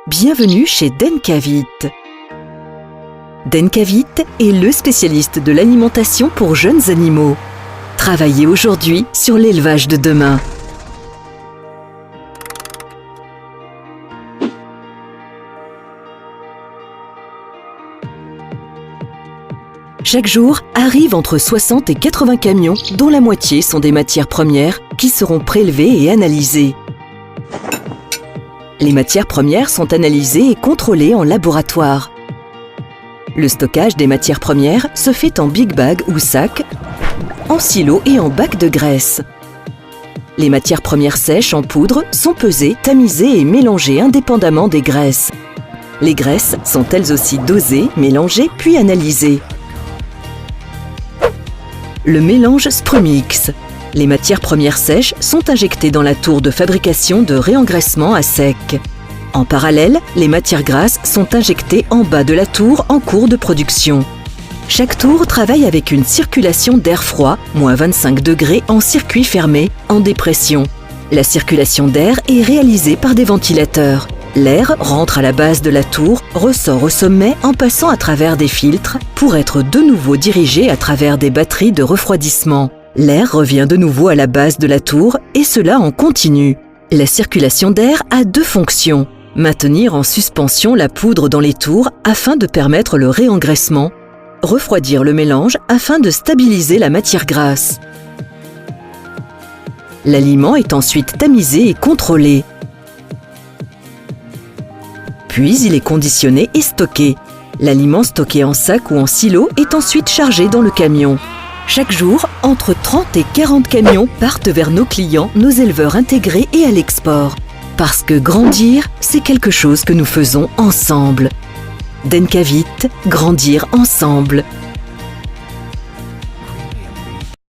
Bienvenue chez Denkavit. Denkavit est le spécialiste de l'alimentation pour jeunes animaux. Travaillez aujourd'hui sur l'élevage de demain. Chaque jour, arrivent entre 60 et 80 camions, dont la moitié sont des matières premières, qui seront prélevées et analysées. Les matières premières sont analysées et contrôlées en laboratoire. Le stockage des matières premières se fait en big bag ou sac, en silo et en bac de graisse. Les matières premières sèches en poudre sont pesées, tamisées et mélangées indépendamment des graisses. Les graisses sont elles aussi dosées, mélangées puis analysées. Le mélange Sprumix. Les matières premières sèches sont injectées dans la tour de fabrication de réengraissement à sec. En parallèle, les matières grasses sont injectées en bas de la tour en cours de production. Chaque tour travaille avec une circulation d'air froid, moins 25 degrés en circuit fermé, en dépression. La circulation d'air est réalisée par des ventilateurs. L'air rentre à la base de la tour, ressort au sommet en passant à travers des filtres pour être de nouveau dirigé à travers des batteries de refroidissement. L'air revient de nouveau à la base de la tour et cela en continu. La circulation d'air a deux fonctions. Maintenir en suspension la poudre dans les tours afin de permettre le réengraissement. Refroidir le mélange afin de stabiliser la matière grasse. L'aliment est ensuite tamisé et contrôlé. Puis il est conditionné et stocké. L'aliment stocké en sac ou en silo est ensuite chargé dans le camion. Chaque jour, entre 30 et 40 camions partent vers nos clients, nos éleveurs intégrés et à l'export. Parce que grandir, c'est quelque chose que nous faisons ensemble. Denkavit, grandir ensemble.